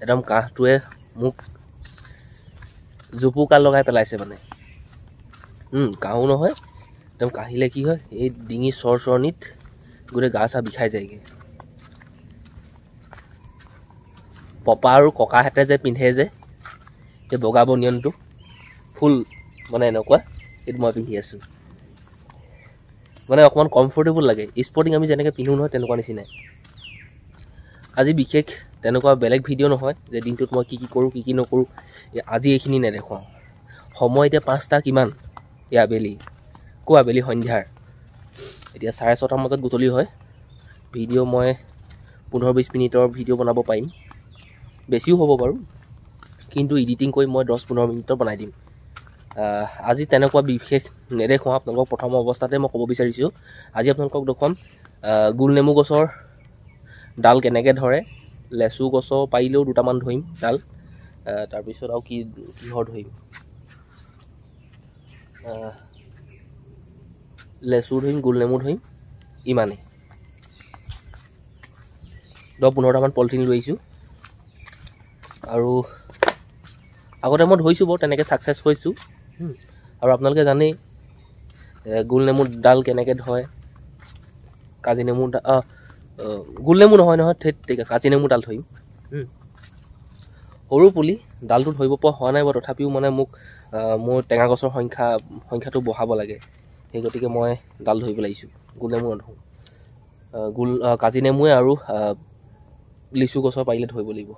একদম কাহটোৱে মোক জুপুকা লগাই পেলাইছে মানে কাহো নহয় একদম কাহিলে কি হয় এই ডিঙি চৰচৰণিত গোটেই গা চা বিষাই যায়গৈ পপা আৰু ককাহঁতে যে পিন্ধে যে সেই বগা বনিয়নটো ফুল মানে এনেকুৱা এইটো মই পিন্ধি আছোঁ মানে অকণমান কমফৰ্টেবল লাগে স্পৰ্টিং আমি যেনেকৈ পিন্ধো নহয় তেনেকুৱা নিচিনাই আজি বিশেষ তেনেকুৱা বেলেগ ভিডিঅ' নহয় যে দিনটোত মই কি কৰোঁ কি নকৰোঁ আজি এইখিনি নেদেখুৱাওঁ সময় এতিয়া 5টা কিমান এই আবেলি আবেলি সন্ধ্যাৰ এতিয়া 6:30মান বজাত গধূলি হয় ভিডিঅ' মই 15-20 মিনিটৰ ভিডিঅ' বনাব পাৰিম বেছিও হ'ব বাৰু কিন্তু এডিটিং কৰি মই 10-15 মিনিটৰ বনাই দিম আজি তেনেকুৱা বিশেষ নেদেখুৱাওঁ আপোনালোকক প্ৰথম অৱস্থাতে মই ক'ব বিচাৰিছোঁ আজি আপোনালোকক দেখুৱাম গোল নেমু গছৰ ডাল কেনেকৈ ধৰে লেচু গছৰ পাৰিলেও দুটামান ধৰিম ডাল তাৰপিছত আৰু কিহৰ ধৰিম লেচু ধৰিম গোল নেমু ধৰিম ইমানেই 10-15টামান পলিথিন লৈ আহিছোঁ আৰু আগতে মই ধৰিছোঁ বাৰু তেনেকৈ ছাকচেছ হৈছোঁ আৰু আপোনালোকে জানেই গোল নেমু ডাল কেনেকৈ ধৰে কাজি নেমু গোল নেমু নহয় কাজি নেমু ডাল ধৰিম সৰু পুলি ডালটো ধৰিব পৰা হোৱা নাই বাৰু তথাপিও মানে মোক মোৰ টেঙা গছৰ সংখ্যাটো বঢ়াব লাগে সেই গতিকে মই ডাল ধৰিব লাগিছোঁ গোল নেমু নধৰোঁ কাজি নেমুৱে আৰু লিচু গছৰ পাৰিলে ধৰিব লাগিব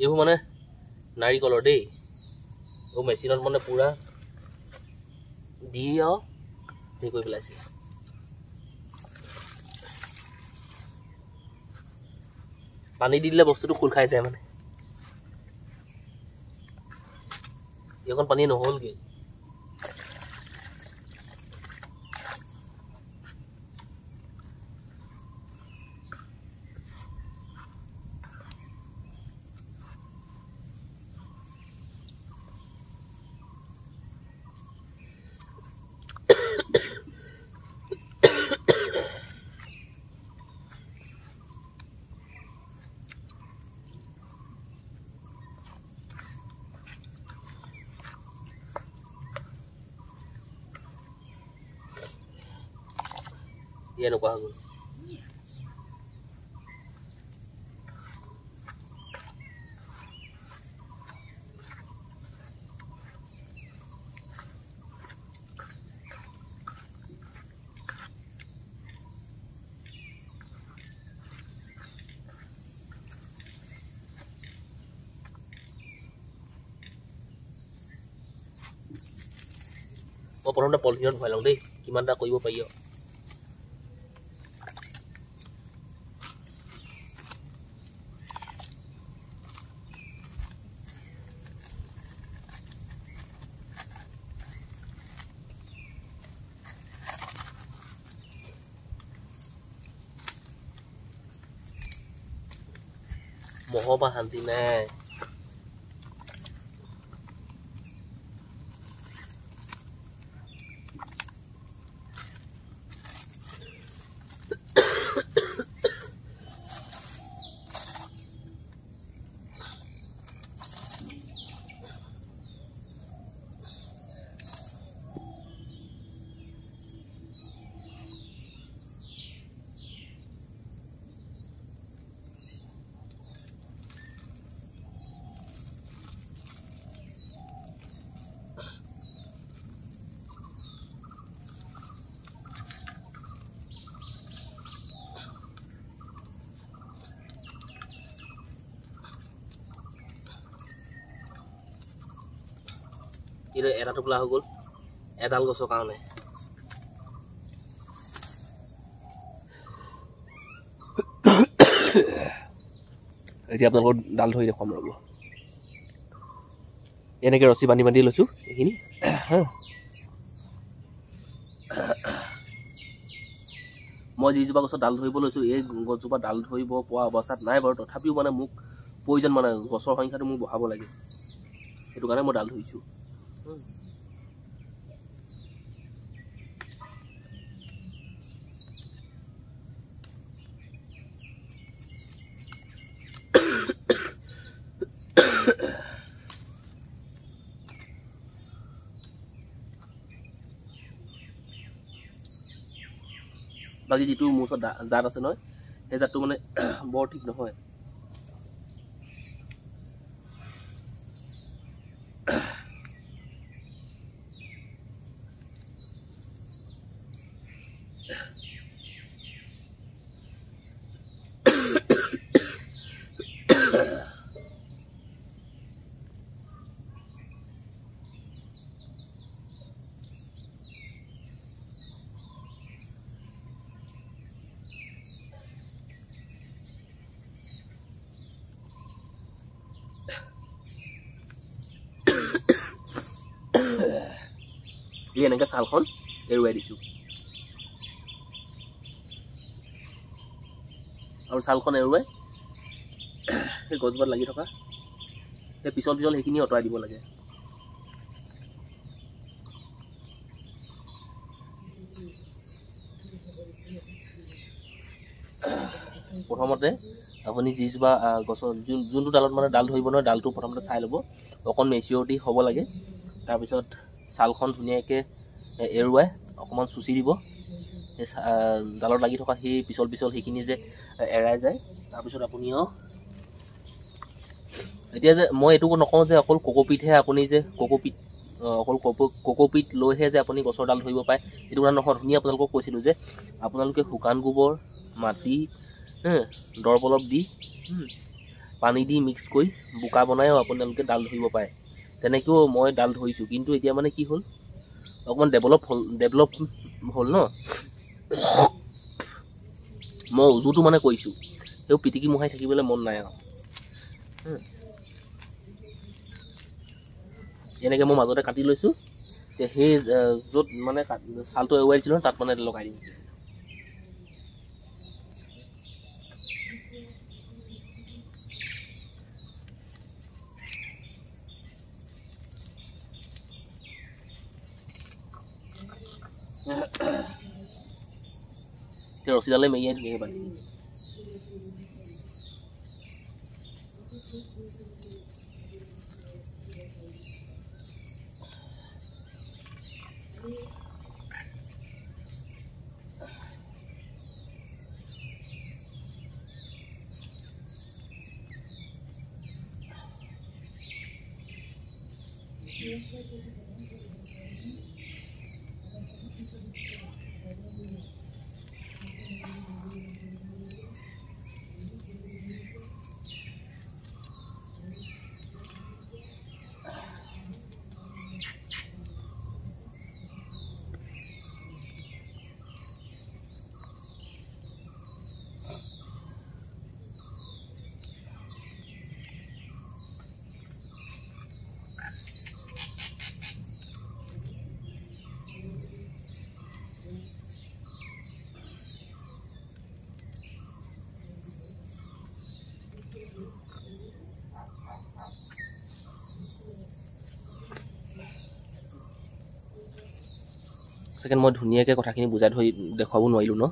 এইবোৰ মানে নাৰিকলৰ দেই এইবোৰ মেচিনত মানে পূৰা দি আৰু হেৰি কৰি পেলাইছে পানী দি দিলে বস্তুটো খোল খাই যায় মানে এইকণ পানী নহ'লগৈ এনেকুৱা হৈ গ'ল মই প্ৰথমতে পলিথিনত ভৰাই লওঁ দেই কিমানটা কৰিব পাৰি আৰু মহৰ পৰা শান্তি নাই কিন্তু এটা টোপোলা হৈ গ'ল এডাল গছৰ কাৰণে এতিয়া আপোনালোকৰ ডাল ধৰি দেখুৱাম ৰ'ব এনেকৈ ৰছী বান্ধি লৈছোঁ এইখিনি মই যিজোপা গছত ডাল ধৰিব লৈছোঁ এই গছজোপা ডাল ধৰিব পৰা অৱস্থাত নাই বাৰু, তথাপিও মানে মোক প্ৰয়োজন, মানে গছৰ সংখ্যাটো মোক বঢ়াব লাগে, সেইটো কাৰণে মই ডাল ধৰিছোঁ। বাকী যিটো মোৰ ওচৰত জাত আছে নহয়, সেই জাতটো মানে বৰ ঠিক নহয়। এই এনেকৈ ছালখন এৰুৱাই দিছোঁ, আৰু ছালখন এৰুৱাই সেই গছজোপাত লাগি থকা সেই পিছল সেইখিনি আঁতৰাই দিব লাগে। প্ৰথমতে আপুনি যিজোপা গছৰ যোনটো ডালত মানে ডাল ধৰিব নহয়, ডালটো প্ৰথমতে চাই ল'ব, অকণ মেচিয়ৰিটি হ'ব লাগে। তাৰপিছত ছালখন ধুনীয়াকৈ এৰুৱাই অকণমান চুচি দিব, সেই ডালত লাগি থকা সেই পিছল সেইখিনি যে এৰাই যায়। তাৰপিছত আপুনিও এতিয়া যে মই এইটো নকওঁ যে অকল কক'পিটহে আপুনি যে অকল কক'পিট লৈহে যে আপুনি গছৰ ডাল ধৰিব পাৰে, সেইটো কাৰণে নহয়। ধুনীয়া আপোনালোকক কৈছিলোঁ যে আপোনালোকে শুকান গোবৰ, মাটি, দৰৱ অলপ দি, পানী দি মিক্স কৰি বোকা বনায়ো আপোনালোকে ডাল ধৰিব পাৰে। তেনেকৈও মই ডাল ধৰিছোঁ, কিন্তু এতিয়া মানে কি হ'ল, অকণমান ডেভেলপ হ'ল ন, মই উজুটো মানে কৰিছোঁ, তেওঁ পিটিকি মোহাই থাকিবলৈ মন নাই আৰু। এনেকৈ মই মাজতে কাটি লৈছোঁ, সেই য'ত মানে ছালটো এৰুৱাই দিছিলোঁ তাত মানে লগাই দিম। ৰছীডালে মেৰিয়াই ধুনীয়াকৈ বান্ধি দিম। ছেকেণ্ড মই ধুনীয়াকৈ কথাখিনি বুজাই ধৰি দেখুৱাব নোৱাৰিলোঁ ন।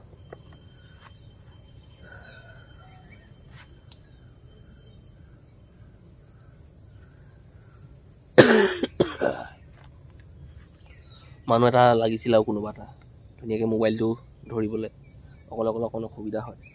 মানুহ এটা লাগিছিল আৰু কোনোবা এটা ধুনীয়াকৈ মোবাইলটো ধৰিবলৈ অকণ অসুবিধা হয়।